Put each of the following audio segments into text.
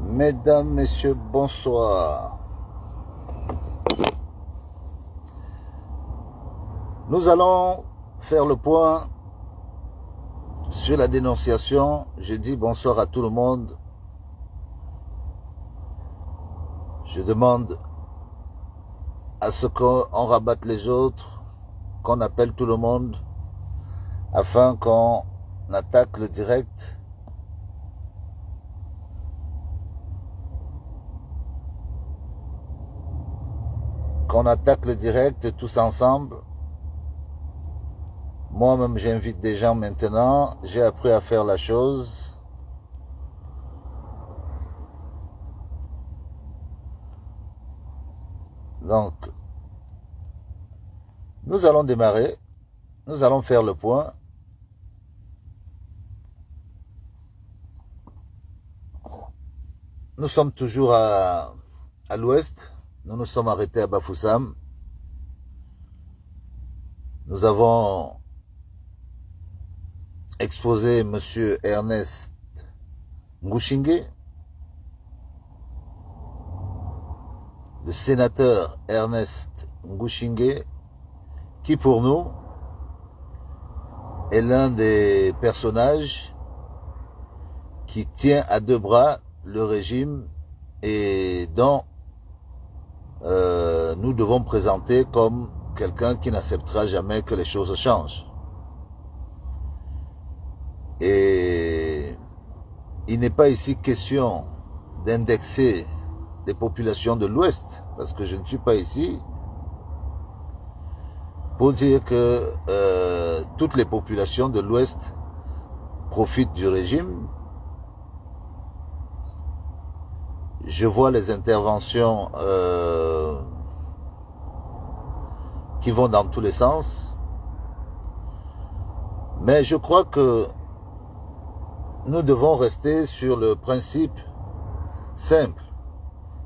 Mesdames, Messieurs, bonsoir. Nous allons faire le point sur la dénonciation. Je dis bonsoir à tout le monde. Je demande à ce qu'on rabatte les autres, qu'on appelle tout le monde, afin qu'on attaque le direct. Qu'on attaque le direct tous ensemble. Moi-même, j'invite des gens maintenant. J'ai appris à faire la chose. Donc, nous allons démarrer. Nous allons faire le point. Nous sommes toujours à l'ouest. Nous nous sommes arrêtés à Bafoussam. Nous avons exposé M. Ernest Ngouchingue, le sénateur Ernest Ngouchingue, qui pour nous est l'un des personnages qui tient à deux bras le régime et dont nous devons présenter comme quelqu'un qui n'acceptera jamais que les choses changent. Et il n'est pas ici question d'indexer des populations de l'Ouest, parce que je ne suis pas ici pour dire que toutes les populations de l'Ouest profitent du régime. Je vois les interventions qui vont dans tous les sens. Mais je crois que nous devons rester sur le principe simple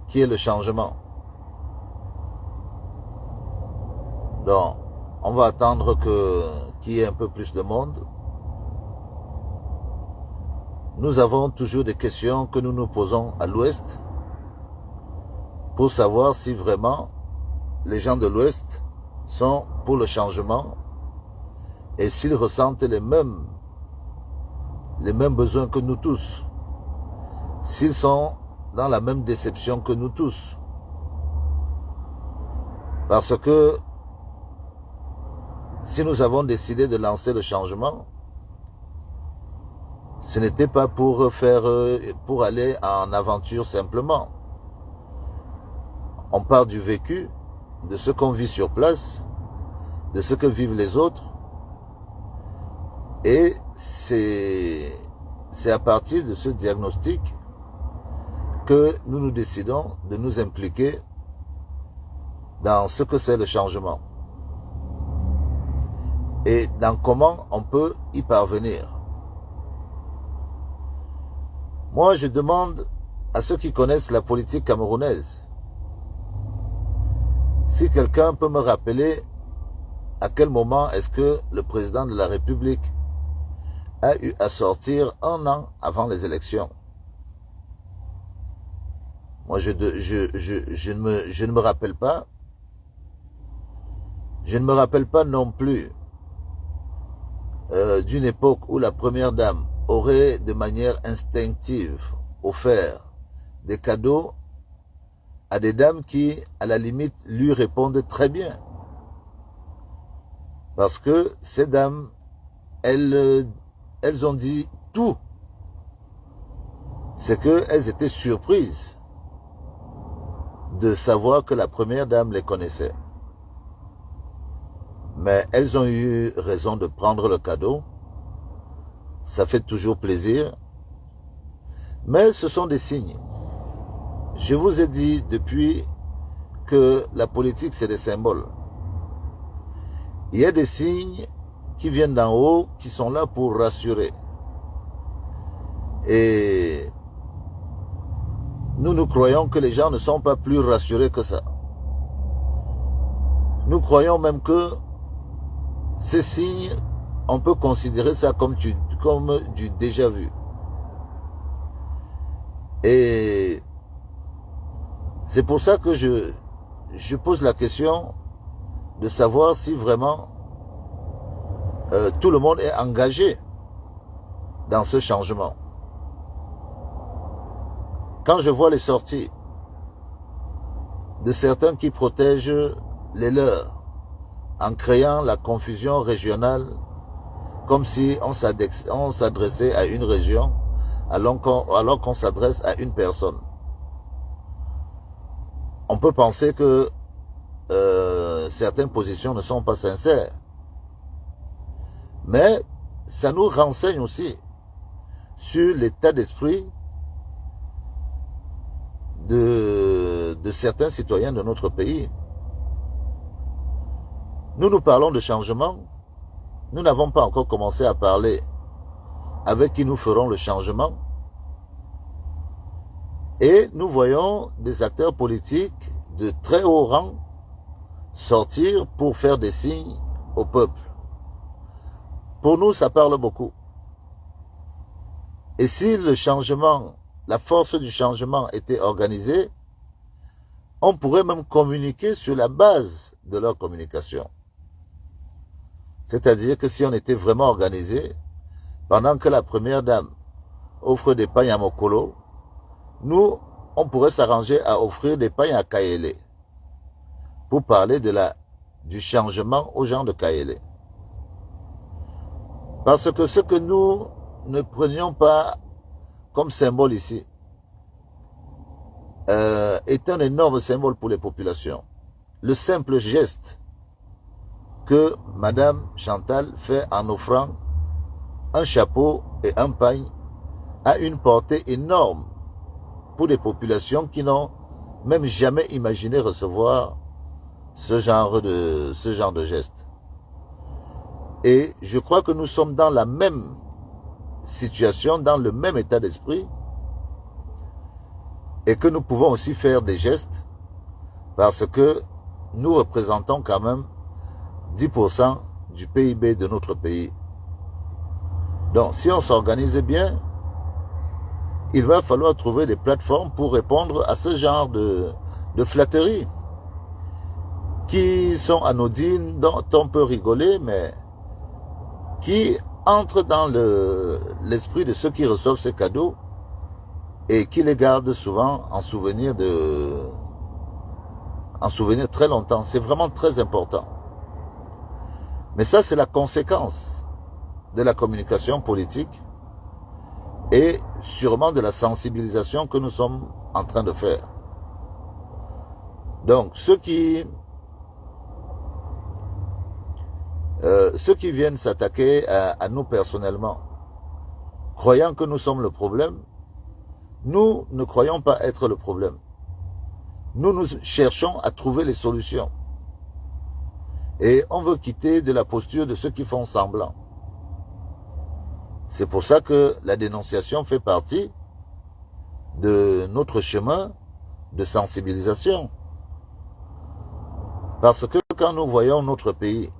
qui est le changement. Donc, on va attendre qu'il y ait un peu plus de monde. Nous avons toujours des questions que nous nous posons à l'Ouest pour savoir si vraiment les gens de l'Ouest sont pour le changement et s'ils ressentent les mêmes besoins que nous tous, s'ils sont dans la même déception que nous tous. Parce que si nous avons décidé de lancer le changement, ce n'était pas pour aller en aventure simplement. On part du vécu, de ce qu'on vit sur place, de ce que vivent les autres. Et c'est à partir de ce diagnostic que nous nous décidons de nous impliquer dans ce que c'est le changement. Et dans comment on peut y parvenir. Moi, je demande à ceux qui connaissent la politique camerounaise, si quelqu'un peut me rappeler à quel moment est-ce que le président de la République a eu à sortir un an avant les élections. Moi, je ne me rappelle pas. Je ne me rappelle pas non plus d'une époque où la première dame aurait de manière instinctive offert des cadeaux à des dames qui, à la limite, lui répondent très bien. Parce que ces dames, elles ont dit tout. C'est qu'elles étaient surprises de savoir que la première dame les connaissait. Mais elles ont eu raison de prendre le cadeau. Ça fait toujours plaisir. Mais ce sont des signes. Je vous ai dit depuis que la politique, c'est des symboles. Il y a des signes qui viennent d'en haut, qui sont là pour rassurer. Et nous croyons que les gens ne sont pas plus rassurés que ça. Nous croyons même que ces signes, on peut considérer ça comme du déjà vu. Et C'est pour ça que je pose la question de savoir si vraiment tout le monde est engagé dans ce changement. Quand je vois les sorties de certains qui protègent les leurs en créant la confusion régionale comme si on s'adressait à une région alors qu'on s'adresse à une personne. On peut penser que certaines positions ne sont pas sincères. Mais ça nous renseigne aussi sur l'état d'esprit de certains citoyens de notre pays. Nous parlons de changement. Nous n'avons pas encore commencé à parler avec qui nous ferons le changement. Et nous voyons des acteurs politiques de très haut rang sortir pour faire des signes au peuple. Pour nous, ça parle beaucoup. Et si le changement, la force du changement était organisée, on pourrait même communiquer sur la base de leur communication. C'est-à-dire que si on était vraiment organisé, pendant que la première dame offre des pagnes à Mokolo, nous, on pourrait s'arranger à offrir des pagnes à Kaélé pour parler du changement aux gens de Kaélé. Parce que ce que nous ne prenions pas comme symbole ici est un énorme symbole pour les populations. Le simple geste que Madame Chantal fait en offrant un chapeau et un pagne a une portée énorme pour des populations qui n'ont même jamais imaginé recevoir ce genre de geste. Et je crois que nous sommes dans la même situation, dans le même état d'esprit, et que nous pouvons aussi faire des gestes parce que nous représentons quand même 10% du PIB de notre pays. Donc, si on s'organise bien, il va falloir trouver des plateformes pour répondre à ce genre de flatteries qui sont anodines, dont on peut rigoler, mais qui entrent dans l'esprit de ceux qui reçoivent ces cadeaux et qui les gardent souvent en souvenir très longtemps. C'est vraiment très important. Mais ça, c'est la conséquence de la communication politique et sûrement de la sensibilisation que nous sommes en train de faire. Donc, ceux qui viennent s'attaquer à nous personnellement, croyant que nous sommes le problème, nous ne croyons pas être le problème. Nous cherchons à trouver les solutions. Et on veut quitter de la posture de ceux qui font semblant. C'est pour ça que la dénonciation fait partie de notre chemin de sensibilisation. Parce que quand nous voyons notre pays,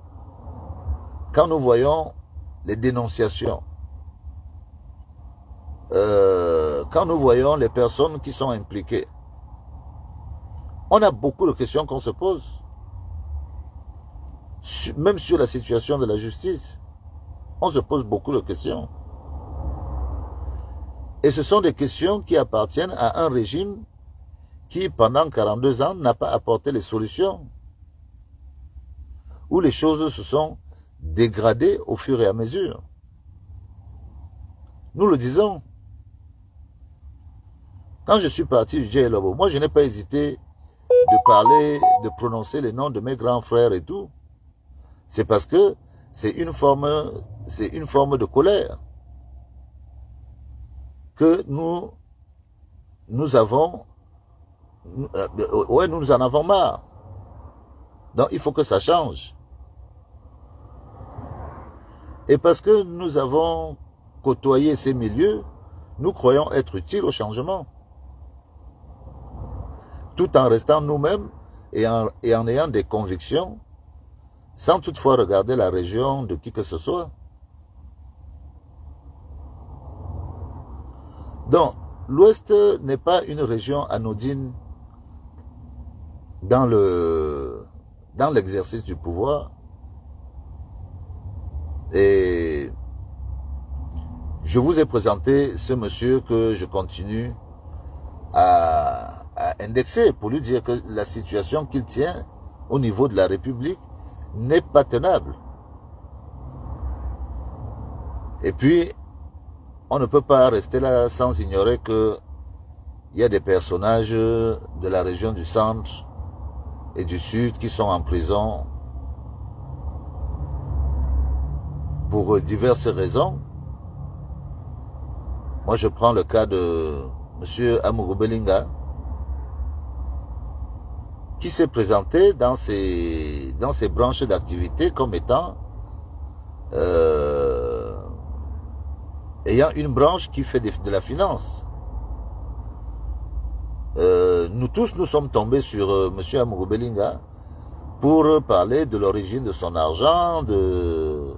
quand nous voyons les dénonciations, quand nous voyons les personnes qui sont impliquées, on a beaucoup de questions qu'on se pose. Même sur la situation de la justice, on se pose beaucoup de questions. Et ce sont des questions qui appartiennent à un régime qui, pendant 42 ans, n'a pas apporté les solutions, où les choses se sont dégradées au fur et à mesure. Nous le disons. Quand je suis parti du JLOBO, moi je n'ai pas hésité de parler, de prononcer les noms de mes grands frères et tout. C'est parce que c'est une forme de colère que nous en avons marre. Donc il faut que ça change. Et parce que nous avons côtoyé ces milieux, nous croyons être utiles au changement. Tout en restant nous-mêmes et en ayant des convictions, sans toutefois regarder la région de qui que ce soit. Donc, l'Ouest n'est pas une région anodine dans l'exercice du pouvoir. Et je vous ai présenté ce monsieur que je continue à indexer pour lui dire que la situation qu'il tient au niveau de la République n'est pas tenable. Et puis, on ne peut pas rester là sans ignorer que il y a des personnages de la région du centre et du sud qui sont en prison pour diverses raisons. Moi, je prends le cas de M. Amourou Belinga, qui s'est présenté dans ses branches d'activité comme étant ayant une branche qui fait de la finance. Nous tous, nous sommes tombés sur M. Amourou Belinga pour parler de l'origine de son argent, des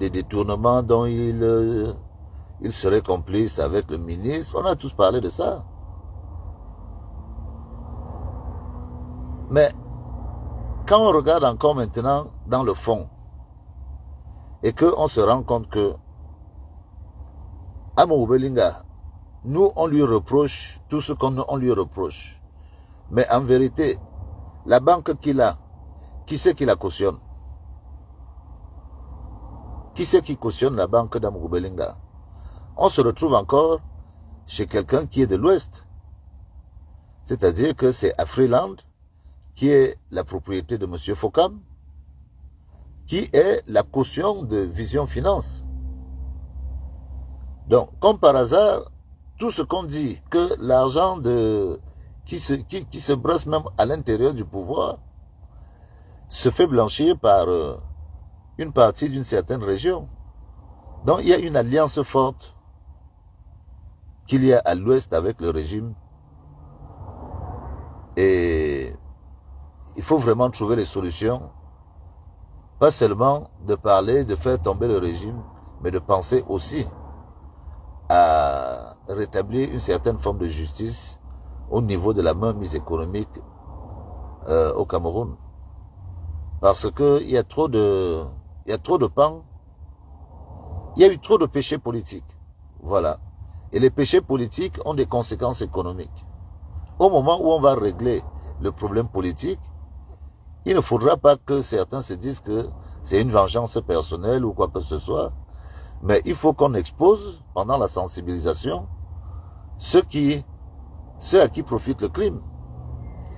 détournements dont il serait complice avec le ministre. On a tous parlé de ça. Mais quand on regarde encore maintenant dans le fond et qu'on se rend compte que Amourou Belinga, nous on lui reproche tout ce qu'on lui reproche. Mais en vérité, la banque qu'il a, qui c'est qui la cautionne? Qui c'est qui cautionne la banque d'Amourou Belinga? On se retrouve encore chez quelqu'un qui est de l'Ouest. C'est-à-dire que c'est Afriland qui est la propriété de M. Fokam, qui est la caution de Vision Finance. Donc, comme par hasard, tout ce qu'on dit, que l'argent qui se brasse même à l'intérieur du pouvoir, se fait blanchir par une partie d'une certaine région. Donc, il y a une alliance forte qu'il y a à l'Ouest avec le régime. Et il faut vraiment trouver les solutions. Pas seulement de parler, de faire tomber le régime, mais de penser aussi à rétablir une certaine forme de justice au niveau de la mainmise économique au Cameroun. Parce que il y a trop de pans, il y a eu trop de péchés politiques. Voilà. Et les péchés politiques ont des conséquences économiques. Au moment où on va régler le problème politique, il ne faudra pas que certains se disent que c'est une vengeance personnelle ou quoi que ce soit. Mais il faut qu'on expose, pendant la sensibilisation, ceux à qui profite le crime,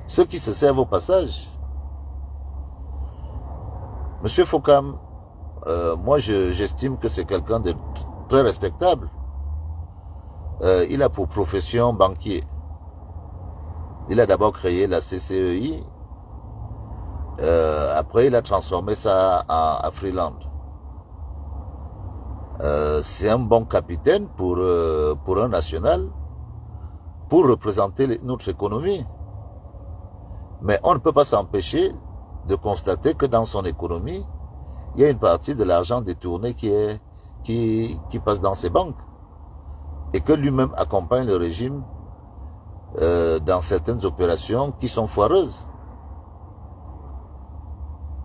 ceux qui se servent au passage. Monsieur Fokam, moi j'estime que c'est quelqu'un de très respectable. Il a pour profession banquier. Il a d'abord créé la CCEI. Après, il a transformé ça en Freeland. C'est un bon capitaine pour un national, pour représenter notre économie. Mais on ne peut pas s'empêcher de constater que dans son économie, il y a une partie de l'argent détourné qui passe dans ses banques. Et que lui-même accompagne le régime dans certaines opérations qui sont foireuses.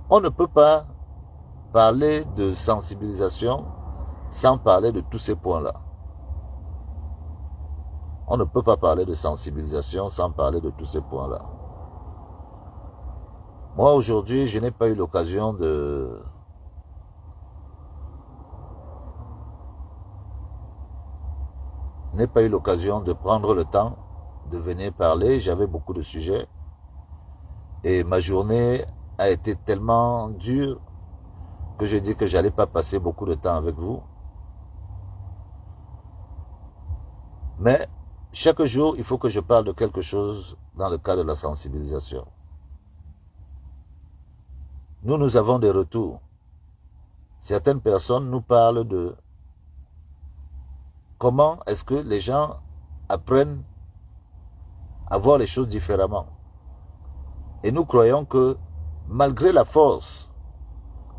On ne peut pas parler de sensibilisation sans parler de tous ces points-là. On ne peut pas parler de sensibilisation sans parler de tous ces points-là. Moi, aujourd'hui, je n'ai pas eu l'occasion de prendre le temps de venir parler. J'avais beaucoup de sujets. Et ma journée a été tellement dure que j'ai dit que j'allais pas passer beaucoup de temps avec vous. Mais chaque jour, il faut que je parle de quelque chose dans le cadre de la sensibilisation. Nous avons des retours. Certaines personnes nous parlent de comment est-ce que les gens apprennent à voir les choses différemment. Et nous croyons que malgré la force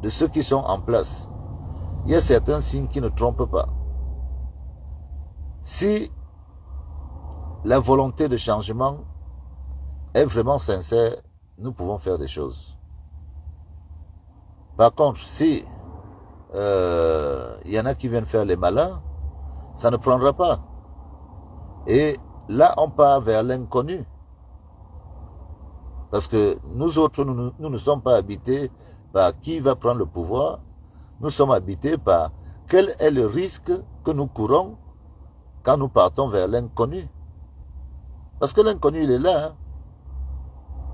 de ceux qui sont en place, il y a certains signes qui ne trompent pas. Si la volonté de changement est vraiment sincère, nous pouvons faire des choses. Par contre, si y en a qui viennent faire les malins, ça ne prendra pas. Et là, on part vers l'inconnu. Parce que nous autres, nous ne sommes pas habités par qui va prendre le pouvoir. Nous sommes habités par quel est le risque que nous courons quand nous partons vers l'inconnu. Parce que l'inconnu, il est là. Hein.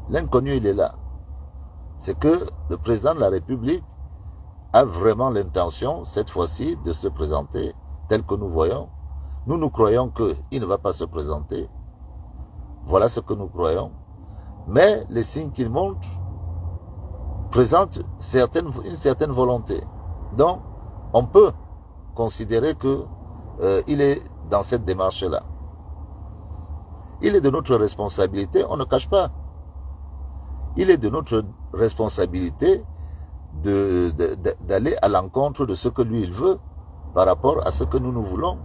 L'inconnu, il est là. C'est que le président de la République a vraiment l'intention, cette fois-ci, de se présenter tel que nous voyons. Nous croyons qu'il ne va pas se présenter. Voilà ce que nous croyons. Mais les signes qu'il montre présentent une certaine volonté. Donc, on peut considérer qu'il est dans cette démarche-là. Il est de notre responsabilité, on ne cache pas. Il est de notre responsabilité d'aller à l'encontre de ce que lui il veut par rapport à ce que nous voulons.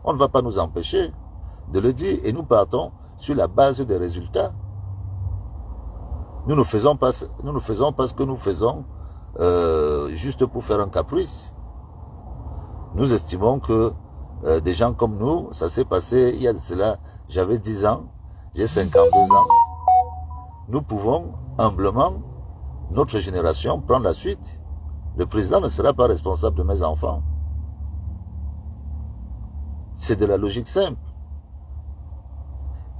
On ne va pas nous empêcher de le dire et nous partons sur la base des résultats. Nous ne faisons pas ce que nous faisons juste pour faire un caprice. Nous estimons que des gens comme nous, ça s'est passé il y a de cela, j'avais 10 ans, j'ai 52 ans. Nous pouvons humblement, notre génération, prendre la suite. Le président ne sera pas responsable de mes enfants. C'est de la logique simple.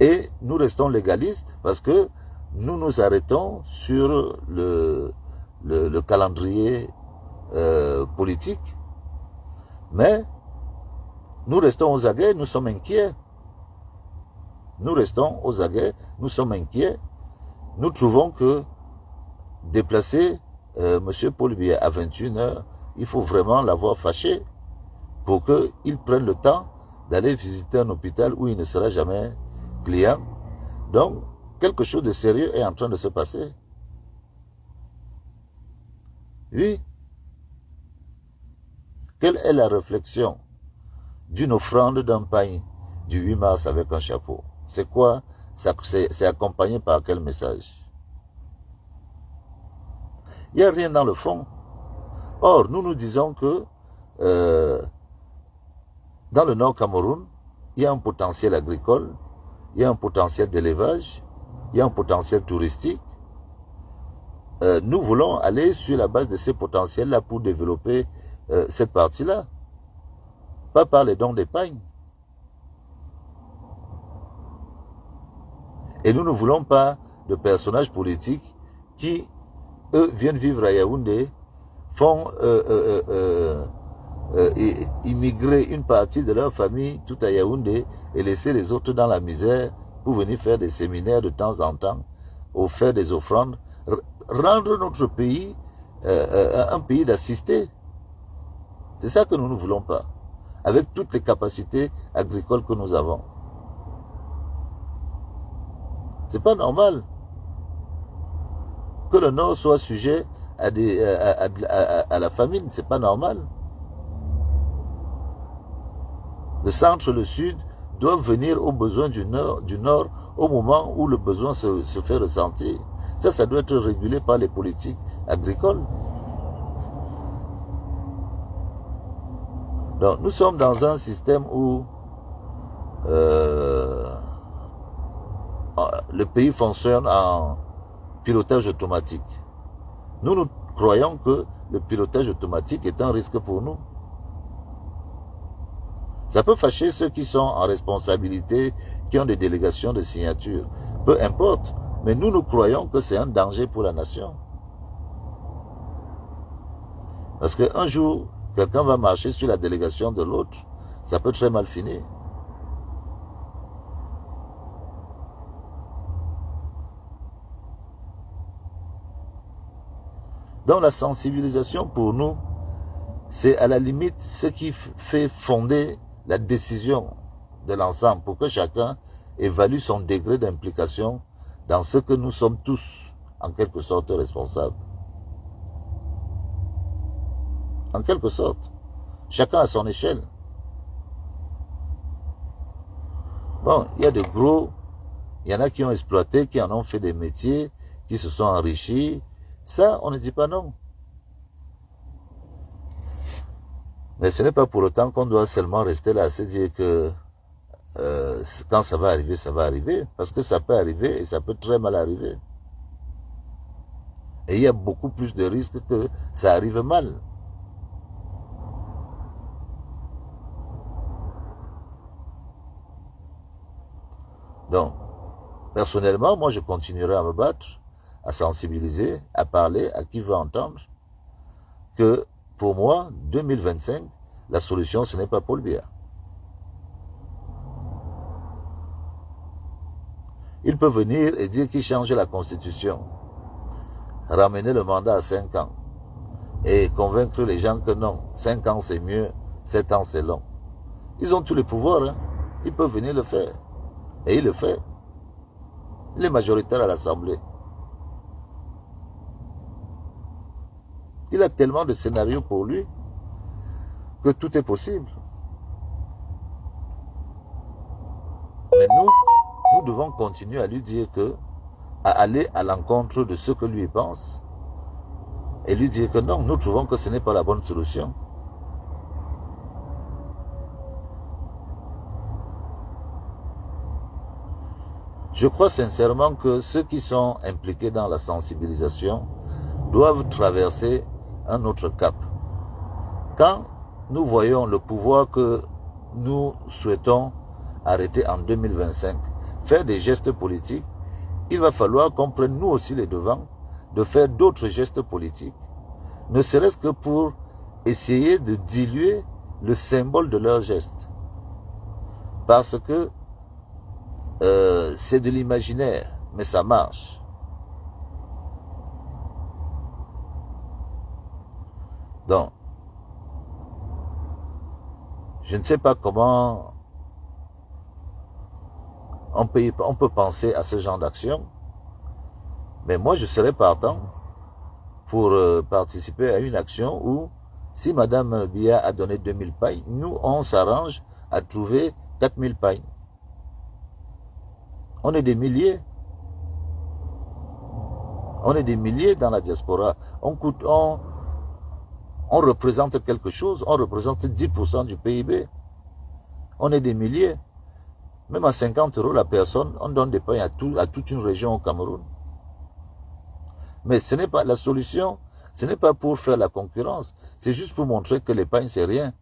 Et nous restons légalistes parce que nous nous arrêtons sur le calendrier politique. Mais nous restons aux aguets, nous sommes inquiets. Nous restons aux aguets, nous sommes inquiets. Nous trouvons que déplacer M. Paul Biya à 21h, il faut vraiment l'avoir fâché pour qu'il prenne le temps d'aller visiter un hôpital où il ne sera jamais client. Donc, quelque chose de sérieux est en train de se passer. Oui. Quelle est la réflexion d'une offrande d'un pain du 8 mars avec un chapeau? C'est quoi? C'est accompagné par quel message? Il n'y a rien dans le fond. Or, nous disons que dans le Nord Cameroun, il y a un potentiel agricole, il y a un potentiel d'élevage, il y a un potentiel touristique. Nous voulons aller sur la base de ces potentiels-là pour développer cette partie-là. Pas par les dons d'épargne. Et nous ne voulons pas de personnages politiques qui, eux, viennent vivre à Yaoundé, font immigrer une partie de leur famille tout à Yaoundé et laisser les autres dans la misère pour venir faire des séminaires de temps en temps, ou faire des offrandes, rendre notre pays un pays d'assistés. C'est ça que nous ne voulons pas, avec toutes les capacités agricoles que nous avons. C'est pas normal que le Nord soit sujet à la famine, c'est pas normal. Le centre, le sud doivent venir aux besoins du nord au moment où le besoin se fait ressentir. Ça doit être régulé par les politiques agricoles. Donc, nous sommes dans un système où le pays fonctionne en pilotage automatique. Nous croyons que le pilotage automatique est un risque pour nous. Ça peut fâcher ceux qui sont en responsabilité, qui ont des délégations de signature. Peu importe, mais nous croyons que c'est un danger pour la nation. Parce qu'un jour, quelqu'un va marcher sur la délégation de l'autre, ça peut très mal finir. Donc la sensibilisation pour nous, c'est à la limite ce qui fait fonder la décision de l'ensemble pour que chacun évalue son degré d'implication dans ce que nous sommes tous en quelque sorte responsables. En quelque sorte, chacun à son échelle. Bon, il y a de Il y en a qui ont exploité, qui en ont fait des métiers, qui se sont enrichis. Ça, on ne dit pas non. Mais ce n'est pas pour autant qu'on doit seulement rester là à se dire que quand ça va arriver, ça va arriver. Parce que ça peut arriver et ça peut très mal arriver. Et il y a beaucoup plus de risques que ça arrive mal. Donc, personnellement, moi, je continuerai à me battre, à sensibiliser, à parler, à qui veut entendre, que pour moi, 2025, la solution, ce n'est pas Paul Biya. Il peut venir et dire qu'il change la Constitution, ramener le mandat à 5 ans et convaincre les gens que non, 5 ans c'est mieux, 7 ans c'est long. Ils ont tous les pouvoirs, hein. Ils peuvent venir le faire. Et il le fait. Il est majoritaire à l'Assemblée. Il a tellement de scénarios pour lui que tout est possible. Mais nous devons continuer à lui dire que, à aller à l'encontre de ce que lui pense, et lui dire que non, nous trouvons que ce n'est pas la bonne solution. Je crois sincèrement que ceux qui sont impliqués dans la sensibilisation doivent traverser un autre cap. Quand nous voyons le pouvoir que nous souhaitons arrêter en 2025, faire des gestes politiques, il va falloir qu'on prenne nous aussi les devants de faire d'autres gestes politiques, ne serait-ce que pour essayer de diluer le symbole de leurs gestes. Parce que c'est de l'imaginaire, mais ça marche. Donc, je ne sais pas comment on peut penser à ce genre d'action, mais moi je serais partant pour participer à une action où, si Madame Biya a donné 2000 pailles, nous on s'arrange à trouver 4000 pailles. On est des milliers. On est des milliers dans la diaspora. On représente quelque chose. On représente 10% du PIB. On est des milliers. Même à 50 € la personne, on donne des pains à toute une région au Cameroun. Mais ce n'est pas la solution. Ce n'est pas pour faire la concurrence. C'est juste pour montrer que les pains, c'est rien.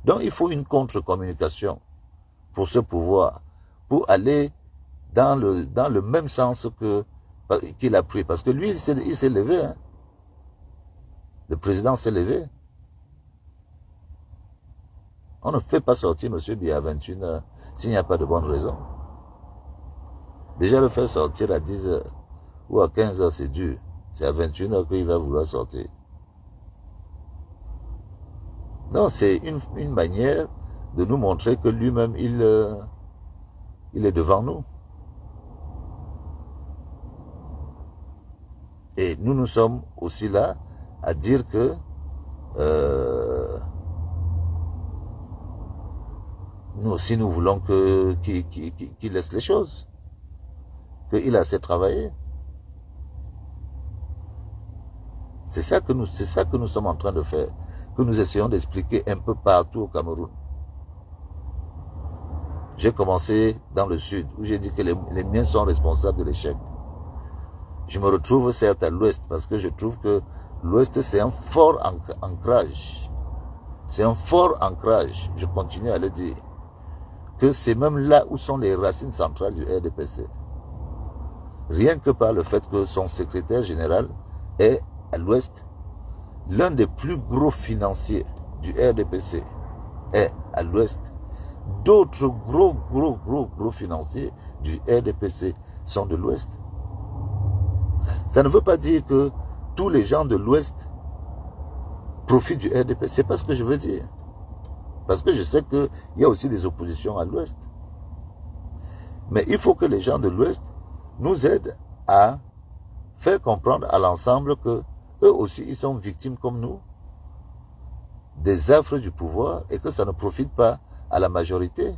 Donc, il faut une contre-communication pour ce pouvoir, pour aller dans le même sens qu'il a pris. Parce que lui, il s'est levé. Hein. Le président s'est levé. On ne fait pas sortir M. Biya à 21 h s'il n'y a pas de bonne raison. Déjà, le faire sortir à 10 h ou à 15 h, c'est dur. C'est à 21 h qu'il va vouloir sortir. Non, c'est une manière de nous montrer que lui-même, il est devant nous. Et nous sommes aussi là à dire que nous aussi, nous voulons qu'il laisse les choses, qu'il a assez travaillé. C'est ça que nous sommes en train de faire, que nous essayons d'expliquer un peu partout au Cameroun. J'ai commencé dans le sud, où j'ai dit que les miens sont responsables de l'échec. Je me retrouve certes à l'ouest, parce que je trouve que l'ouest, c'est un fort ancrage. C'est un fort ancrage, je continue à le dire, que c'est même là où sont les racines centrales du RDPC. Rien que par le fait que son secrétaire général est à l'ouest, l'un des plus gros financiers du RDPC est à l'ouest. D'autres gros financiers du RDPC sont de l'ouest. Ça ne veut pas dire que tous les gens de l'ouest profitent du RDPC. C'est pas ce que je veux dire. Parce que je sais qu'il y a aussi des oppositions à l'ouest. Mais il faut que les gens de l'ouest nous aident à faire comprendre à l'ensemble que eux aussi, ils sont victimes comme nous. des affres du pouvoir et que ça ne profite pas à la majorité.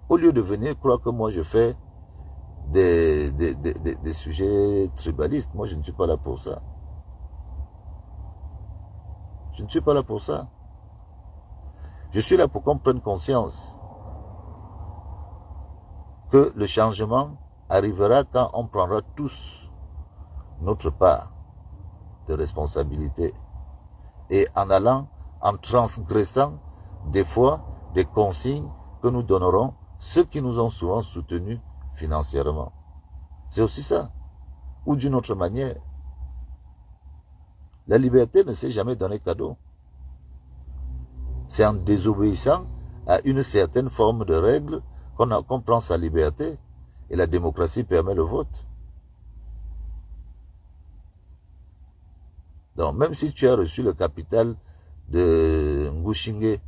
Au lieu de venir croire que moi je fais des sujets tribalistes, moi je ne suis pas là pour ça. Je ne suis pas là pour ça. Je suis là pour qu'on prenne conscience que le changement arrivera quand on prendra tous notre part de responsabilité et en transgressant des fois des consignes que nous donnerons ceux qui nous ont souvent soutenus financièrement. C'est aussi ça. Ou d'une autre manière. La liberté ne s'est jamais donnée cadeau. C'est en désobéissant à une certaine forme de règle qu'on prend sa liberté. Et la démocratie permet le vote. Donc, même si tu as reçu le capital de Ngushinge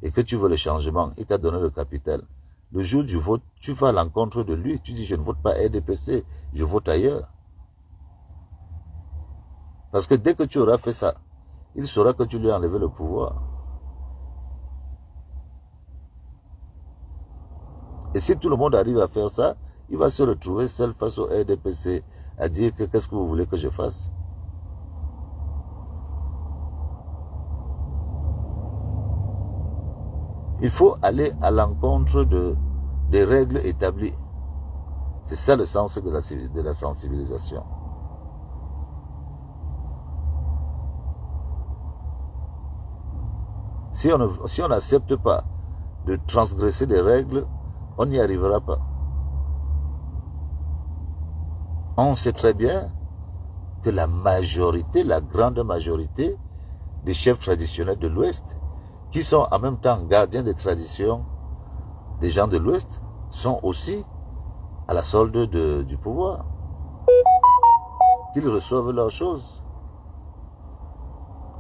et que tu veux le changement, il t'a donné le capital. Le jour du vote, tu vas à l'encontre de lui. Tu dis, je ne vote pas RDPC, je vote ailleurs. Parce que dès que tu auras fait ça, il saura que tu lui as enlevé le pouvoir. Et si tout le monde arrive à faire ça, il va se retrouver seul face au RDPC à dire que qu'est-ce que vous voulez que je fasse? Il faut aller à l'encontre des règles établies. C'est ça le sens de la sensibilisation. Si on n'accepte pas de transgresser des règles, on n'y arrivera pas. On sait très bien que la majorité, la grande majorité des chefs traditionnels de l'Ouest, qui sont en même temps gardiens des traditions des gens de l'Ouest, sont aussi à la solde du pouvoir. Qu'ils reçoivent leurs choses.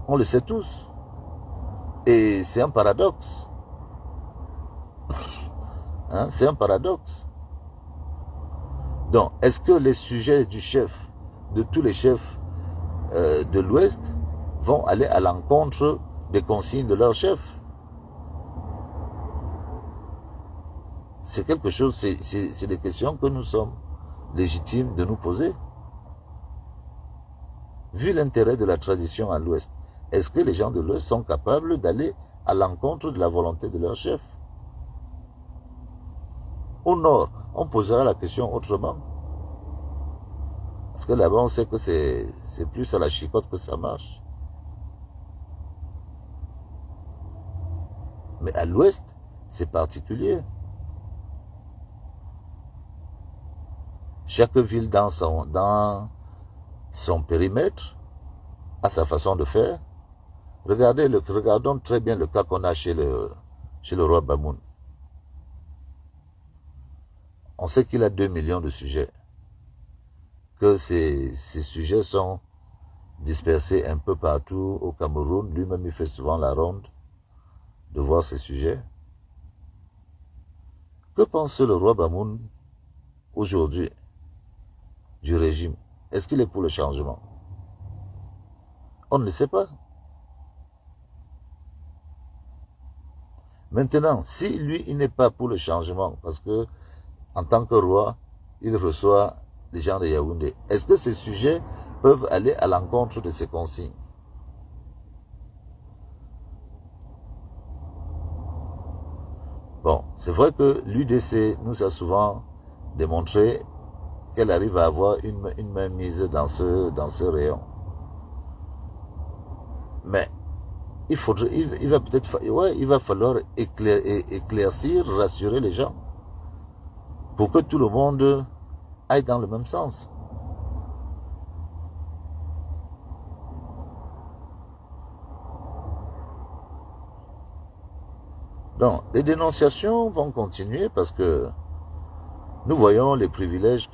On le sait tous. Et c'est un paradoxe. Hein, c'est un paradoxe. Donc, est-ce que les sujets du chef, de tous les chefs de l'Ouest, vont aller à l'encontre des consignes de leur chef? C'est quelque chose, c'est des questions que nous sommes légitimes de nous poser. Vu l'intérêt de la tradition à l'Ouest, est-ce que les gens de l'Ouest sont capables d'aller à l'encontre de la volonté de leur chef? Au Nord, on posera la question autrement. Parce que là-bas, on sait que c'est plus à la chicotte que ça marche. Mais à l'Ouest, c'est particulier. Chaque ville dans son périmètre a sa façon de faire. Regardons très bien le cas qu'on a chez le roi Bamoun. On sait qu'il a 2 millions de sujets. Que ces sujets sont dispersés un peu partout au Cameroun. Lui-même, il fait souvent la ronde de voir ces sujets. Que pense le roi Bamoun aujourd'hui du régime? Est-ce qu'il est pour le changement? On ne le sait pas. Maintenant, si lui, il n'est pas pour le changement, parce que en tant que roi, il reçoit les gens de Yaoundé, est-ce que ces sujets peuvent aller à l'encontre de ses consignes? Bon, c'est vrai que l'UDC nous a souvent démontré qu'elle arrive à avoir une main mise dans ce rayon. Mais il va falloir éclaircir, rassurer les gens pour que tout le monde aille dans le même sens. Donc, les dénonciations vont continuer parce que nous voyons les privilèges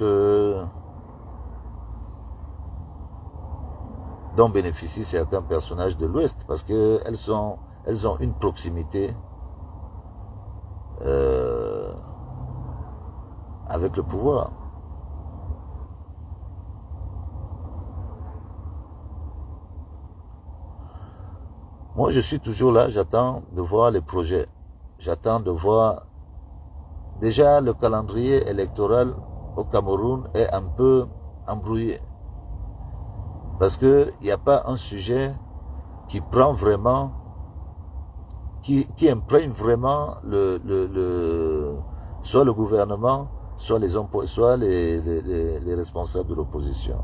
dont bénéficient certains personnages de l'Ouest parce qu'elles ont une proximité avec le pouvoir. Moi, je suis toujours là, j'attends de voir les projets. J'attends de voir... Déjà, le calendrier électoral au Cameroun est un peu embrouillé. Parce qu'il n'y a pas un sujet qui prend vraiment, qui imprègne vraiment soit le gouvernement, soit les responsables de l'opposition.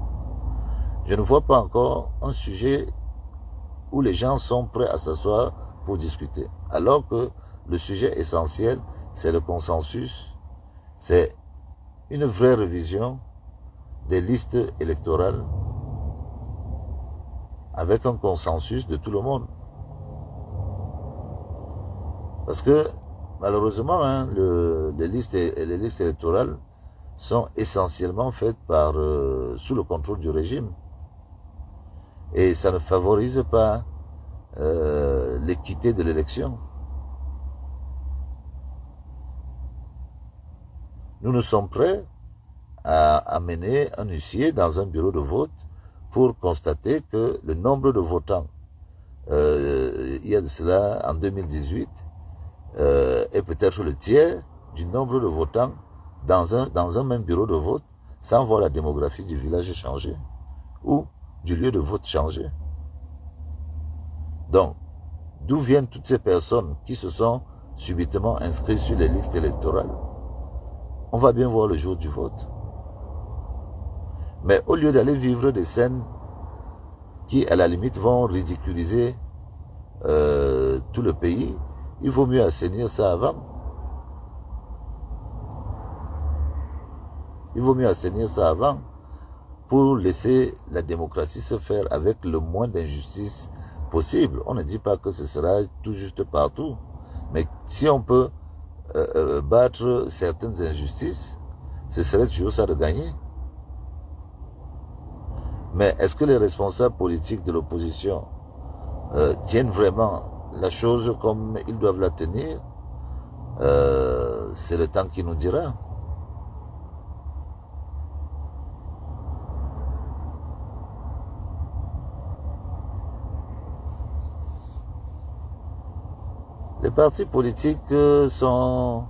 Je ne vois pas encore un sujet où les gens sont prêts à s'asseoir pour discuter. Alors que le sujet essentiel, c'est le consensus, c'est une vraie révision des listes électorales avec un consensus de tout le monde. Parce que malheureusement, les listes électorales sont essentiellement faites sous le contrôle du régime. Et ça ne favorise pas l'équité de l'élection. Nous sommes prêts à amener un huissier dans un bureau de vote pour constater que le nombre de votants, il y a de cela en 2018, est peut-être le tiers du nombre de votants dans un même bureau de vote, sans voir la démographie du village changer ou du lieu de vote changer. Donc, d'où viennent toutes ces personnes qui se sont subitement inscrites sur les listes électorales? On va bien voir le jour du vote. Mais au lieu d'aller vivre des scènes qui, à la limite, vont ridiculiser tout le pays, il vaut mieux assainir ça avant. Il vaut mieux assainir ça avant pour laisser la démocratie se faire avec le moins d'injustice possible. On ne dit pas que ce sera tout juste partout. Mais si on peut battre certaines injustices, ce serait toujours ça de gagner. Mais est-ce que les responsables politiques de l'opposition tiennent vraiment la chose comme ils doivent la tenir? C'est le temps qui nous dira. Les partis politiques ce sont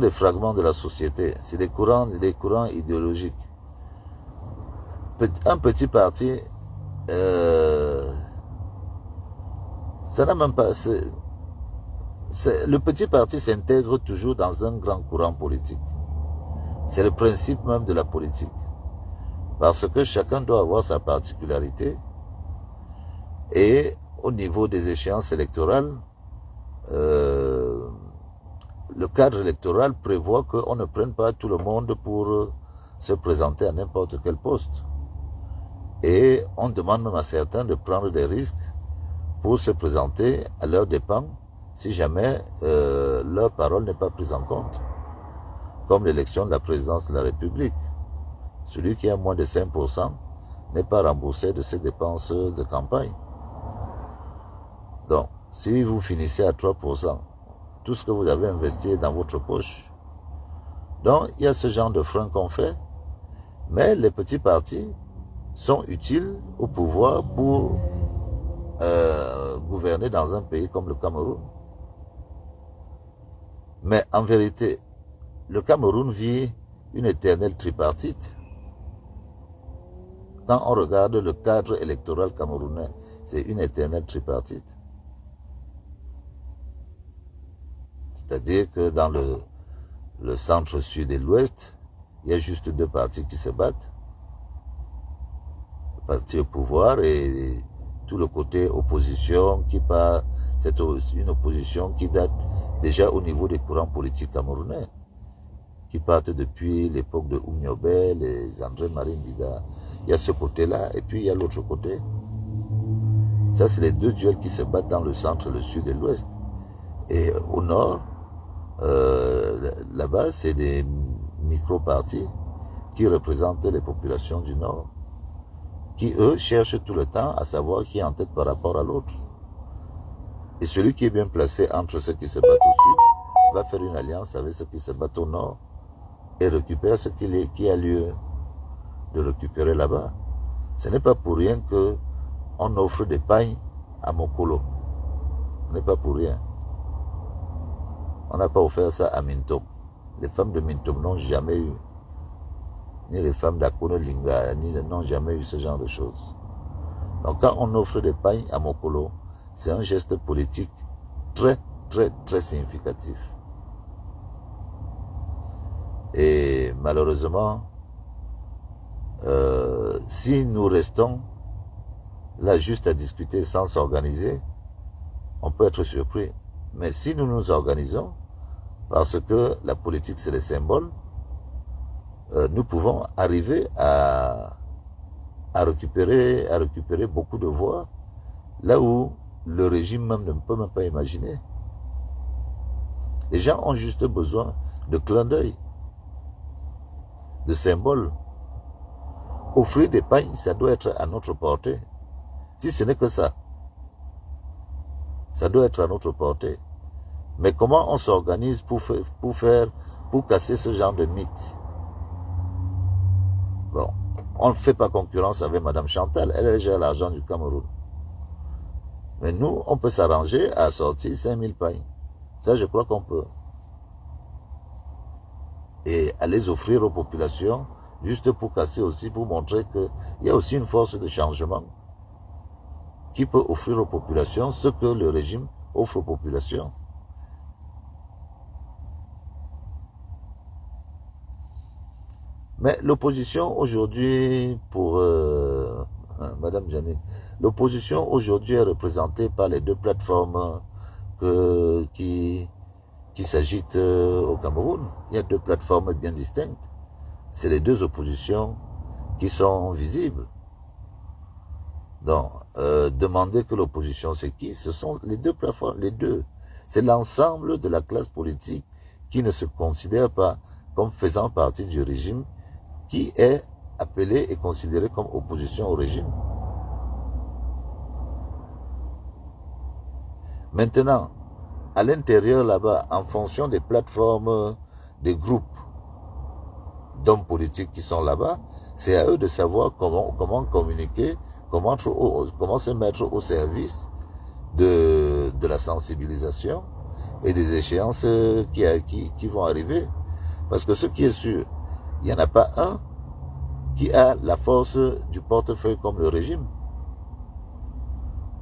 des fragments de la société, c'est des courants idéologiques. Un petit parti, ça n'a même pas... le petit parti s'intègre toujours dans un grand courant politique. C'est le principe même de la politique. Parce que chacun doit avoir sa particularité et au niveau des échéances électorales, le cadre électoral prévoit qu'on ne prenne pas tout le monde pour se présenter à n'importe quel poste. Et on demande même à certains de prendre des risques pour se présenter à leurs dépens si jamais leur parole n'est pas prise en compte. Comme l'élection de la présidence de la République. Celui qui a moins de 5% n'est pas remboursé de ses dépenses de campagne. Donc, si vous finissez à 3%, tout ce que vous avez investi est dans votre poche. Donc, il y a ce genre de frein qu'on fait, mais les petits partis sont utiles au pouvoir pour gouverner dans un pays comme le Cameroun. Mais en vérité, le Cameroun vit une éternelle tripartite. Quand on regarde le cadre électoral camerounais, c'est une éternelle tripartite. C'est-à-dire que dans le centre sud et l'ouest, il y a juste deux partis qui se battent. Le parti au pouvoir et tout le côté opposition c'est une opposition qui date déjà au niveau des courants politiques camerounais, qui partent depuis l'époque de Oumniobé, les André-Marie Ndida. Il y a ce côté-là et puis il y a l'autre côté. Ça, c'est les deux duels qui se battent dans le centre, le sud et l'ouest. Et au nord, là-bas, c'est des micro-partis qui représentent les populations du nord, qui, eux, cherchent tout le temps à savoir qui est en tête par rapport à l'autre. Et celui qui est bien placé entre ceux qui se battent au sud va faire une alliance avec ceux qui se battent au nord et récupère ce qui a lieu de récupérer là-bas. Ce n'est pas pour rien qu'on offre des pagnes à Mokolo. On n'est pas pour rien. On n'a pas offert ça à Mintom. Les femmes de Mintom n'ont jamais eu, ni les femmes d'Akono Linga, n'ont jamais eu ce genre de choses. Donc quand on offre des pailles à Mokolo, c'est un geste politique très, très, très significatif. Et malheureusement, si nous restons là juste à discuter sans s'organiser, on peut être surpris. Mais si nous nous organisons, parce que la politique c'est les symboles, nous pouvons arriver à récupérer beaucoup de voix, là où le régime même ne peut même pas imaginer. Les gens ont juste besoin de clins d'œil, de symboles. Offrir des pains, ça doit être à notre portée. Si ce n'est que ça, ça doit être à notre portée. Mais comment on s'organise pour casser ce genre de mythe? Bon, on ne fait pas concurrence avec Madame Chantal, elle gère l'argent du Cameroun. Mais nous, on peut s'arranger à sortir 5000 pains. Ça, je crois qu'on peut. Et à les offrir aux populations, juste pour casser aussi, pour montrer qu'il y a aussi une force de changement qui peut offrir aux populations ce que le régime offre aux populations. Mais l'opposition aujourd'hui, pour Madame Janet, l'opposition aujourd'hui est représentée par les deux plateformes qui s'agitent au Cameroun. Il y a deux plateformes bien distinctes. C'est les deux oppositions qui sont visibles. Donc, demander que l'opposition c'est qui? Ce sont les deux plateformes, les deux. C'est l'ensemble de la classe politique qui ne se considère pas comme faisant partie du régime, qui est appelé et considéré comme opposition au régime. Maintenant, à l'intérieur là-bas, en fonction des plateformes, des groupes d'hommes politiques qui sont là-bas, c'est à eux de savoir comment communiquer, comment se mettre au service de la sensibilisation et des échéances qui vont arriver. Parce que ce qui est sûr, il n'y en a pas un qui a la force du portefeuille comme le régime.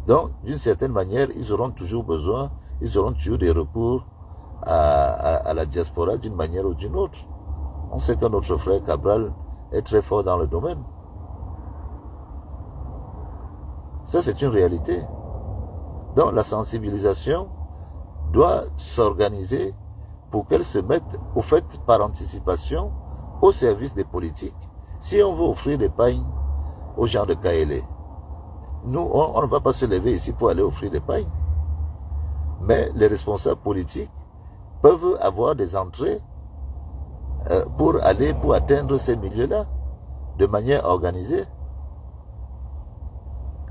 Donc, d'une certaine manière, ils auront toujours des recours à la diaspora d'une manière ou d'une autre. On sait que notre frère Cabral est très fort dans le domaine. Ça, c'est une réalité. Donc, la sensibilisation doit s'organiser pour qu'elle se mette au fait par anticipation au service des politiques. Si on veut offrir des pains aux gens de Kaélé, nous, on ne va pas se lever ici pour aller offrir des pains. Mais les responsables politiques peuvent avoir des entrées pour atteindre ces milieux-là de manière organisée,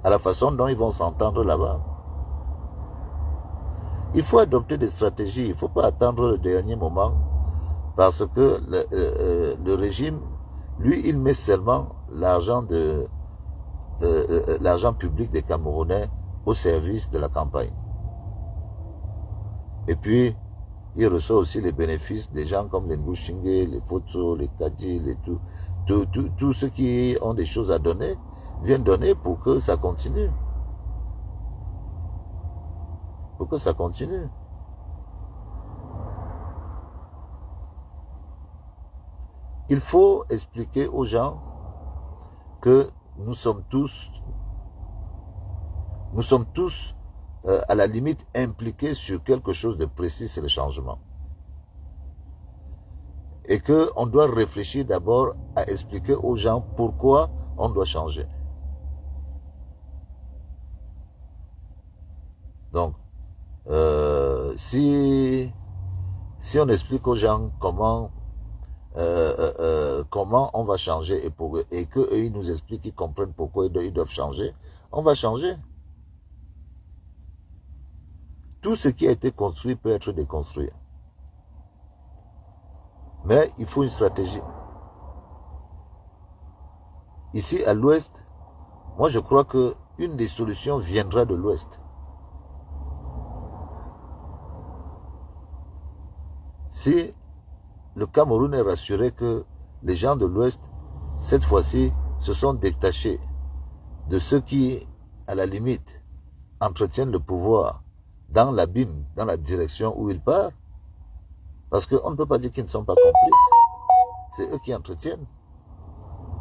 à la façon dont ils vont s'entendre là-bas. Il faut adopter des stratégies, il ne faut pas attendre le dernier moment, parce que le régime, lui, il met seulement l'argent public des Camerounais au service de la campagne. Et puis, il reçoit aussi les bénéfices des gens comme les Ngouchingue, les Foto, les Kadi, tous ceux qui ont des choses à donner, viennent donner pour que ça continue. Pour que ça continue. Il faut expliquer aux gens que nous sommes tous à la limite impliqués sur quelque chose de précis, c'est le changement. Et qu'on doit réfléchir d'abord à expliquer aux gens pourquoi on doit changer. Donc, si on explique aux gens comment on va changer et qu'eux ils nous expliquent, ils comprennent pourquoi ils doivent changer, on va changer. Tout ce qui a été construit peut être déconstruit. Mais il faut une stratégie. Ici, à l'ouest, moi je crois que une des solutions viendra de l'Ouest. Si le Cameroun est rassuré que les gens de l'Ouest, cette fois-ci, se sont détachés de ceux qui, à la limite, entretiennent le pouvoir dans l'abîme, dans la direction où il part, parce qu'on ne peut pas dire qu'ils ne sont pas complices. C'est eux qui entretiennent.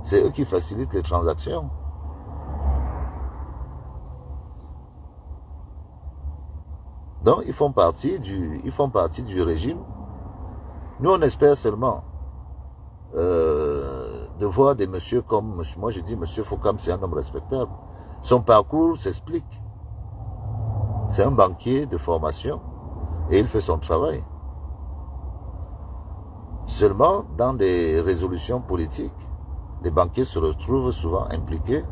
C'est eux qui facilitent les transactions. Donc, ils font partie du régime. Nous, on espère seulement de voir des messieurs comme, moi je dis, monsieur Fokam, c'est un homme respectable. Son parcours s'explique. C'est un banquier de formation et il fait son travail. Seulement, dans des résolutions politiques, les banquiers se retrouvent souvent impliqués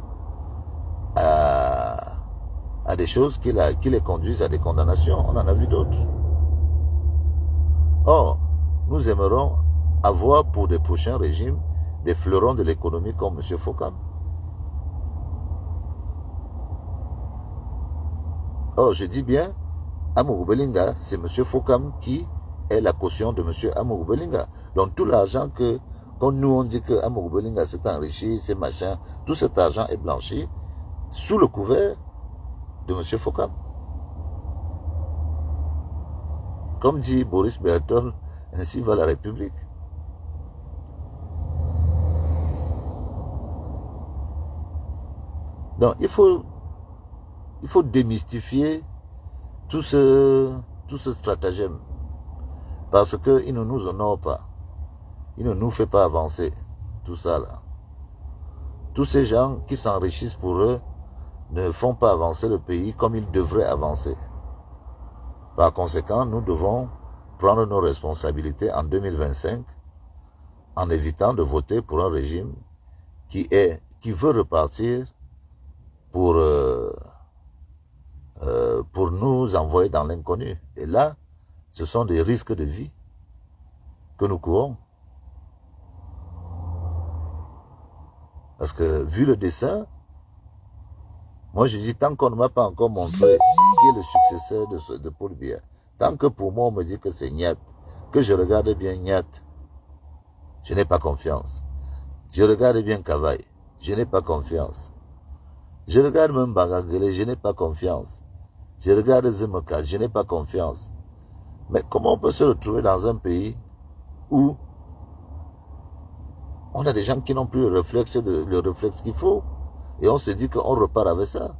à des choses qui les conduisent à des condamnations. On en a vu d'autres. Or, nous aimerons avoir pour des prochains régimes des fleurons de l'économie comme M. Fokam. Or, je dis bien, Amourou Belinga, c'est M. Fokam qui est la caution de M. Amourou Belinga. Donc tout l'argent que, quand nous on dit que Amourou Belinga s'est enrichi, c'est machin, tout cet argent est blanchi sous le couvert de M. Fokam. Comme dit Boris Bertol, ainsi va la République. Donc il faut démystifier tout ce stratagème. Parce qu'il ne nous honore pas. Il ne nous fait pas avancer. Tout ça là. Tous ces gens qui s'enrichissent pour eux ne font pas avancer le pays comme ils devraient avancer. Par conséquent, nous devons prendre nos responsabilités en 2025 en évitant de voter pour un régime qui veut repartir pour nous envoyer dans l'inconnu. Et là, ce sont des risques de vie que nous courons. Parce que, vu le dessin, moi je dis, tant qu'on ne m'a pas encore montré qui est le successeur de Paul Biya, tant que pour moi on me dit que c'est Nyat, que je regarde bien Nyat, je n'ai pas confiance. Je regarde bien Kavaï, je n'ai pas confiance. Je regarde même Bagagele, je n'ai pas confiance. Je regarde Zemeka, je n'ai pas confiance. Mais comment on peut se retrouver dans un pays où on a des gens qui n'ont plus le réflexe qu'il faut et on se dit qu'on repart avec ça.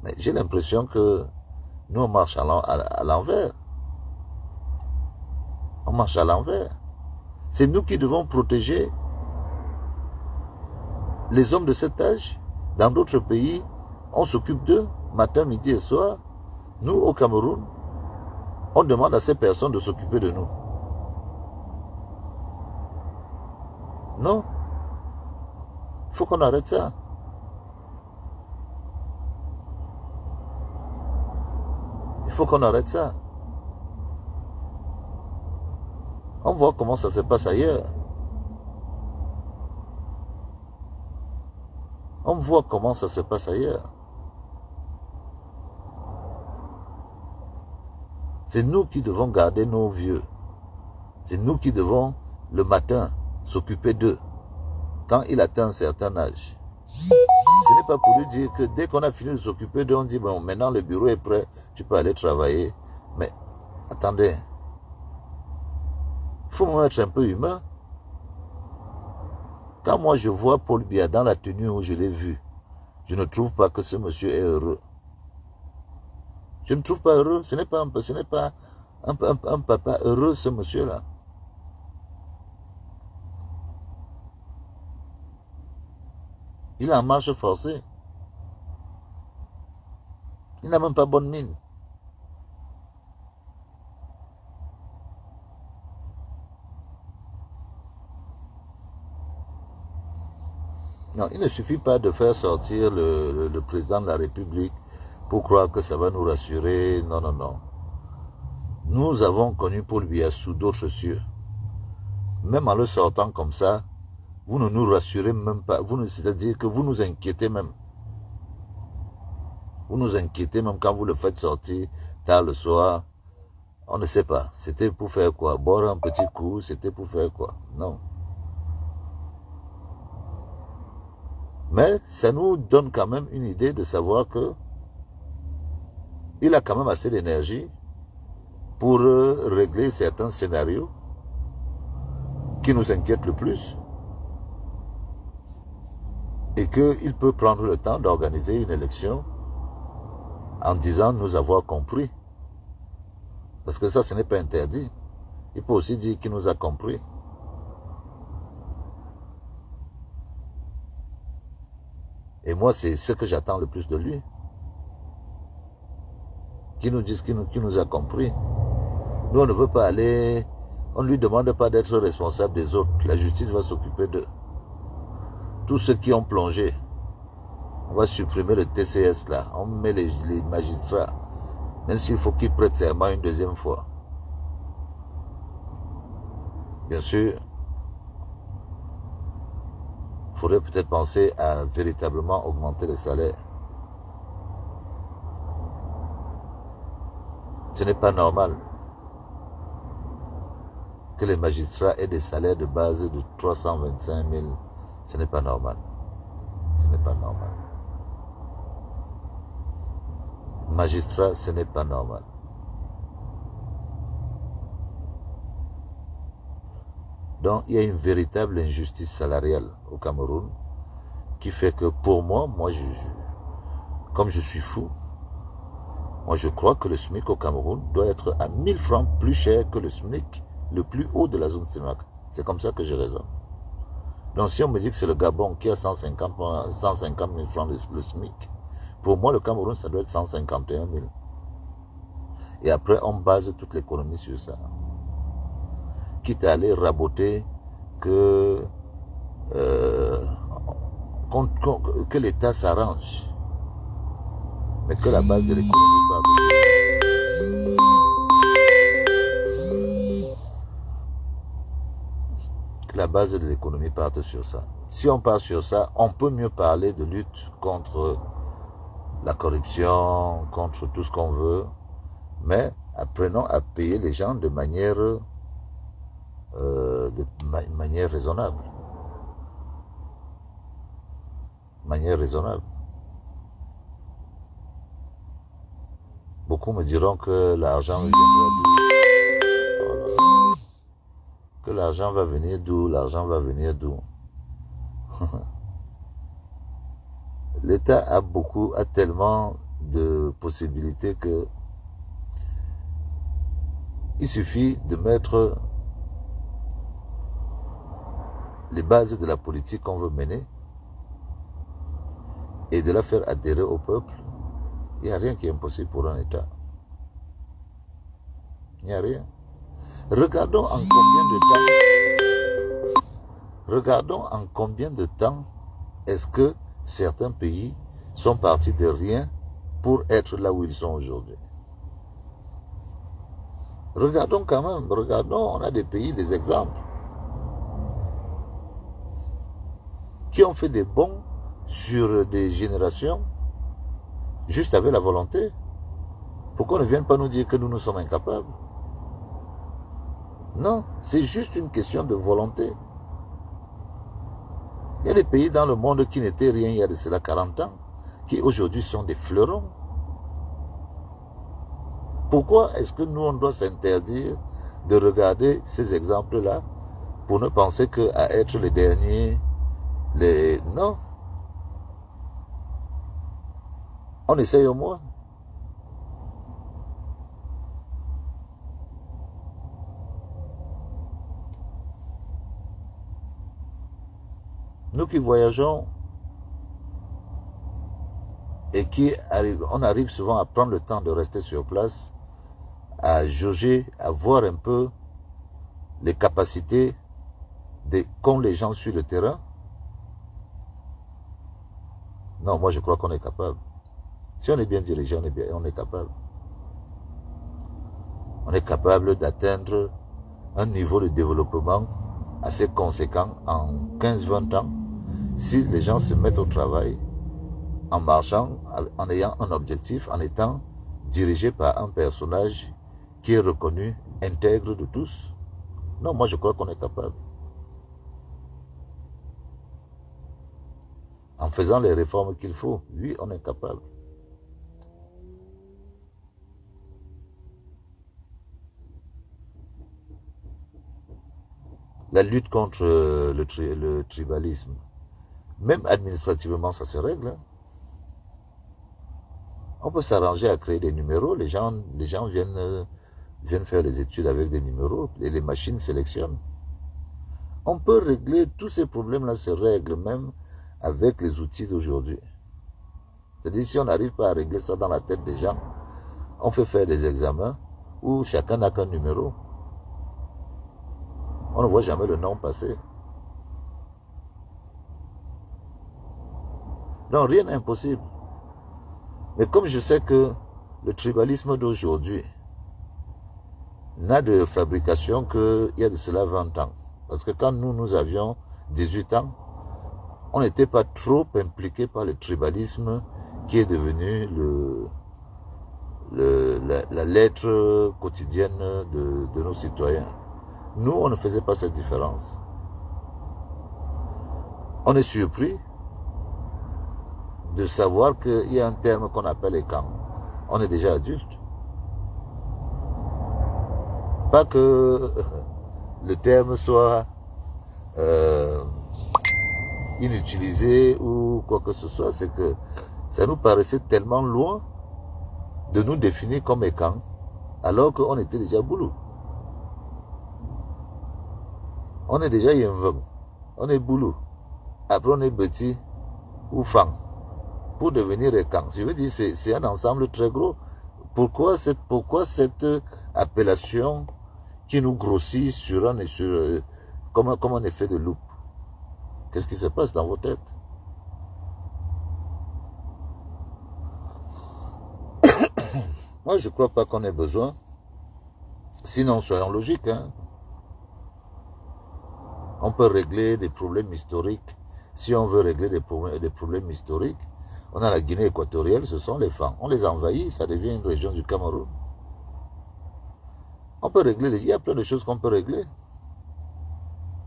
Mais j'ai l'impression que nous on marche à l'envers. On marche à l'envers. C'est nous qui devons protéger les hommes de cet âge. Dans d'autres pays, on s'occupe d'eux, matin, midi et soir. Nous, au Cameroun, on demande à ces personnes de s'occuper de nous. Non. Il faut qu'on arrête ça. Il faut qu'on arrête ça. On voit comment ça se passe ailleurs. On voit comment ça se passe ailleurs. C'est nous qui devons garder nos vieux. C'est nous qui devons, le matin, s'occuper d'eux. Quand il atteint un certain âge. Ce n'est pas pour lui dire que dès qu'on a fini de s'occuper d'eux, on dit, bon, maintenant le bureau est prêt, tu peux aller travailler. Mais, attendez. Il faut être un peu humain. Quand moi je vois Paul Biya dans la tenue où je l'ai vu, je ne trouve pas que ce monsieur est heureux. Je ne trouve pas heureux. Ce n'est pas un papa heureux, ce monsieur-là. Il est en marche forcée. Il n'a même pas bonne mine. Non, il ne suffit pas de faire sortir le président de la République pour croire que ça va nous rassurer. Non, non, non. Nous avons connu Paul Biya sous d'autres cieux. Même en le sortant comme ça, vous ne nous rassurez même pas. C'est-à-dire que vous nous inquiétez même. Vous nous inquiétez même quand vous le faites sortir tard le soir. On ne sait pas. C'était pour faire quoi? Boire un petit coup, c'était pour faire quoi? Non. Mais ça nous donne quand même une idée de savoir que il a quand même assez d'énergie pour régler certains scénarios qui nous inquiètent le plus et qu'il peut prendre le temps d'organiser une élection en disant nous avoir compris. Parce que ça, ce n'est pas interdit. Il peut aussi dire qu'il nous a compris. Et moi, c'est ce que j'attends le plus de lui. Qu'il nous dise qu'il nous a compris. Nous, on ne veut pas aller... On ne lui demande pas d'être responsable des autres. La justice va s'occuper d'eux. Tous ceux qui ont plongé, on va supprimer le TCS là. On met les magistrats. Même s'il faut qu'ils prêtent serment une deuxième fois. Bien sûr, il faudrait peut-être penser à véritablement augmenter les salaires. Ce n'est pas normal que les magistrats aient des salaires de base de 325 000. Ce n'est pas normal. Ce n'est pas normal. Magistrat, ce n'est pas normal. Donc, il y a une véritable injustice salariale au Cameroun qui fait que pour moi, comme je suis fou, moi je crois que le SMIC au Cameroun doit être à 1000 francs plus cher que le SMIC le plus haut de la zone CEMAC. C'est comme ça que je raisonne. Donc si on me dit que c'est le Gabon qui a 150 000 francs le SMIC, pour moi le Cameroun ça doit être 151 000. Et après on base toute l'économie sur ça. Quitte à aller raboter que l'État s'arrange. Mais que la base de l'économie parte. Que la base de l'économie parte sur ça. Si on part sur ça, on peut mieux parler de lutte contre la corruption, contre tout ce qu'on veut. Mais apprenons à payer les gens de manière raisonnable. Manière raisonnable. Beaucoup me diront que l'argent viendra d'où. Oh là là. Que l'argent va venir d'où, l'argent va venir d'où. L'État a tellement de possibilités que il suffit de mettre les bases de la politique qu'on veut mener et de la faire adhérer au peuple. Il n'y a rien qui est impossible pour un État. Il n'y a rien. Regardons en combien de temps est-ce que certains pays sont partis de rien pour être là où ils sont aujourd'hui. Regardons quand même, on a des pays, des exemples, qui ont fait des bons sur des générations, juste avec la volonté. Pourquoi ne viennent pas nous dire que nous sommes incapables? Non, c'est juste une question de volonté. Il y a des pays dans le monde qui n'étaient rien il y a de cela 40 ans, qui aujourd'hui sont des fleurons. Pourquoi est-ce que nous, on doit s'interdire de regarder ces exemples-là pour ne penser qu'à être les derniers, Non. On essaye au moins. Nous qui voyageons et on arrive souvent à prendre le temps de rester sur place, à jauger, à voir un peu les capacités qu'ont les gens sur le terrain. Non, moi je crois qu'on est capable. Si on est bien dirigé, on est capable. On est capable d'atteindre un niveau de développement assez conséquent en 15-20 ans si les gens se mettent au travail en marchant, en ayant un objectif, en étant dirigé par un personnage qui est reconnu, intègre de tous? Non, moi je crois qu'on est capable. En faisant les réformes qu'il faut, oui, on est capable. La lutte contre le tribalisme, même administrativement, ça se règle. Hein. On peut s'arranger à créer des numéros. Les gens viennent faire les études avec des numéros et les machines sélectionnent. On peut régler tous ces problèmes-là, se règlent même avec les outils d'aujourd'hui. C'est-à-dire, si on n'arrive pas à régler ça dans la tête des gens, on fait faire des examens où chacun n'a qu'un numéro. On ne voit jamais le nom passer. Non, rien n'est impossible. Mais comme je sais que le tribalisme d'aujourd'hui n'a de fabrication qu'il y a de cela 20 ans. Parce que quand nous avions 18 ans, on n'était pas trop impliqué par le tribalisme qui est devenu la lettre quotidienne de nos citoyens. Nous, on ne faisait pas cette différence. On est surpris de savoir qu'il y a un terme qu'on appelle les camps. On est déjà adulte. Pas que le terme soit inutilisé ou quoi que ce soit, c'est que ça nous paraissait tellement loin de nous définir comme camps, alors qu'on était déjà boulot. On est déjà yinveng, on est boulot. Après on est petit ou fang. Pour devenir camp. Je veux dire, c'est un ensemble très gros. Pourquoi cette appellation qui nous grossit comme un effet de loupe? Qu'est-ce qui se passe dans vos têtes? Moi, je ne crois pas qu'on ait besoin. Sinon, soyons logiques. Hein. On peut régler des problèmes historiques. Si on veut régler des problèmes historiques, on a la Guinée équatoriale, ce sont les Fangs. On les envahit, ça devient une région du Cameroun. On peut régler, il y a plein de choses qu'on peut régler.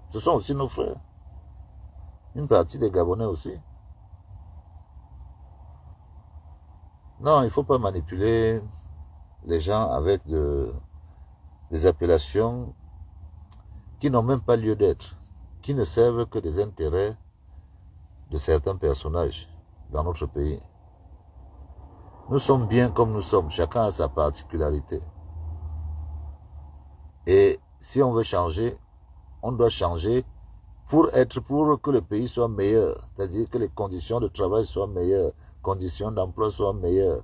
Ce sont aussi nos frères. Une partie des Gabonais aussi. Non, il ne faut pas manipuler les gens avec des appellations qui n'ont même pas lieu d'être, qui ne servent que des intérêts de certains personnages dans notre pays. Nous sommes bien comme nous sommes, chacun a sa particularité. Et si on veut changer, on doit changer pour que le pays soit meilleur, c'est-à-dire que les conditions de travail soient meilleures, conditions d'emploi soient meilleures.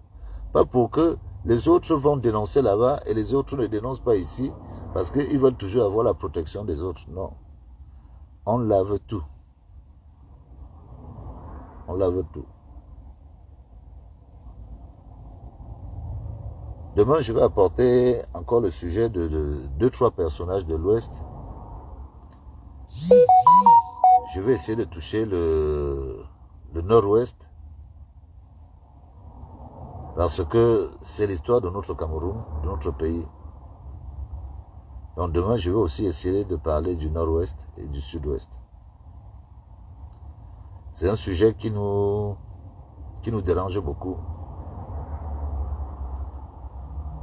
Pas pour que les autres vont dénoncer là-bas et les autres ne dénoncent pas ici, parce qu'ils veulent toujours avoir la protection des autres. Non. On lave tout. On lave tout. Demain, je vais apporter encore le sujet de 2-3 personnages de l'Ouest. Je vais essayer de toucher le Nord-Ouest. Parce que c'est l'histoire de notre Cameroun, de notre pays. Donc demain, je vais aussi essayer de parler du Nord-Ouest et du Sud-Ouest. C'est un sujet qui nous dérange beaucoup.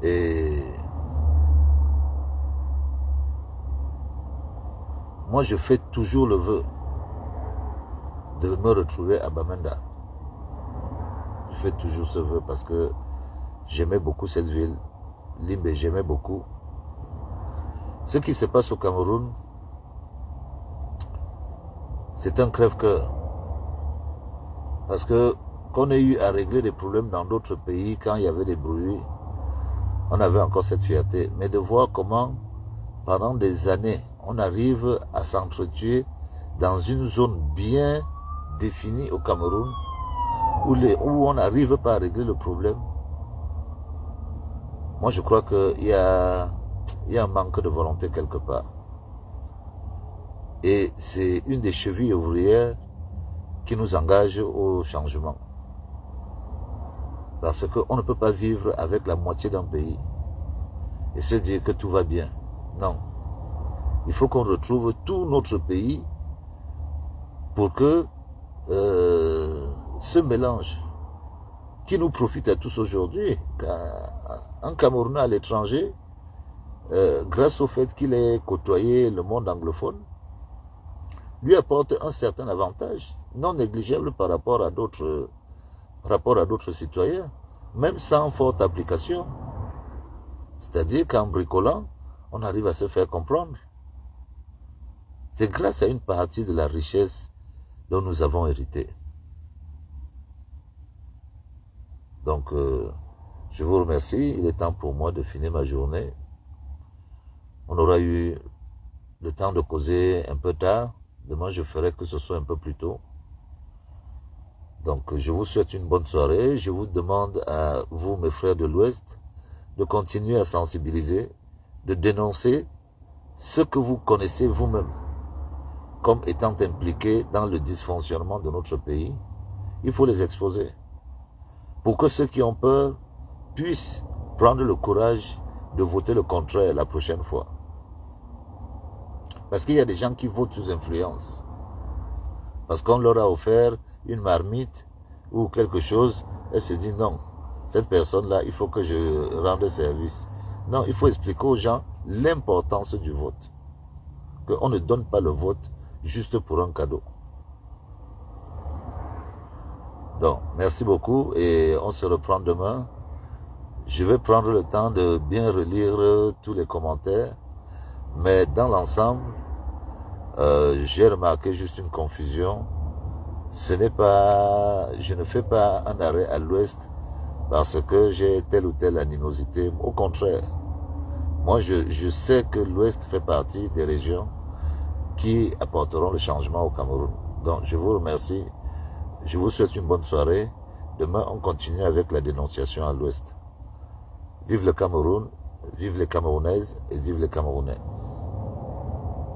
Et moi, je fais toujours le vœu de me retrouver à Bamenda. Je fais toujours ce vœu parce que j'aimais beaucoup cette ville. Limbe, j'aimais beaucoup. Ce qui se passe au Cameroun, c'est un crève-cœur. Parce que qu'on ait eu à régler des problèmes dans d'autres pays, quand il y avait des bruits, on avait encore cette fierté. Mais de voir comment, pendant des années, on arrive à s'entretuer dans une zone bien définie au Cameroun, où on n'arrive pas à régler le problème. Moi, je crois qu'il y a un manque de volonté quelque part. Et c'est une des chevilles ouvrières qui nous engage au changement. Parce qu'on ne peut pas vivre avec la moitié d'un pays et se dire que tout va bien. Non. Il faut qu'on retrouve tout notre pays pour que ce mélange qui nous profite à tous aujourd'hui, un Camerounais à l'étranger, grâce au fait qu'il ait côtoyé le monde anglophone, lui apporte un certain avantage non négligeable par rapport à d'autres citoyens, même sans forte application. C'est-à-dire qu'en bricolant, on arrive à se faire comprendre. C'est grâce à une partie de la richesse dont nous avons hérité. Donc, je vous remercie. Il est temps pour moi de finir ma journée. On aura eu le temps de causer un peu tard. Demain, je ferai que ce soit un peu plus tôt. Donc, je vous souhaite une bonne soirée. Je vous demande à vous, mes frères de l'Ouest, de continuer à sensibiliser, de dénoncer ce que vous connaissez vous-même comme étant impliqués dans le dysfonctionnement de notre pays. Il faut les exposer pour que ceux qui ont peur puissent prendre le courage de voter le contraire la prochaine fois. Parce qu'il y a des gens qui votent sous influence. Parce qu'on leur a offert une marmite ou quelque chose, et se dit non, cette personne-là, il faut que je rende service. Non, il faut expliquer aux gens l'importance du vote. Qu'on ne donne pas le vote juste pour un cadeau. Donc, merci beaucoup et on se reprend demain. Je vais prendre le temps de bien relire tous les commentaires, mais dans l'ensemble, j'ai remarqué juste une confusion. Je ne fais pas un arrêt à l'Ouest parce que j'ai telle ou telle animosité. Au contraire, moi je sais que l'Ouest fait partie des régions qui apporteront le changement au Cameroun. Donc je vous remercie, je vous souhaite une bonne soirée. Demain on continue avec la dénonciation à l'Ouest. Vive le Cameroun, vive les Camerounaises et vive les Camerounais.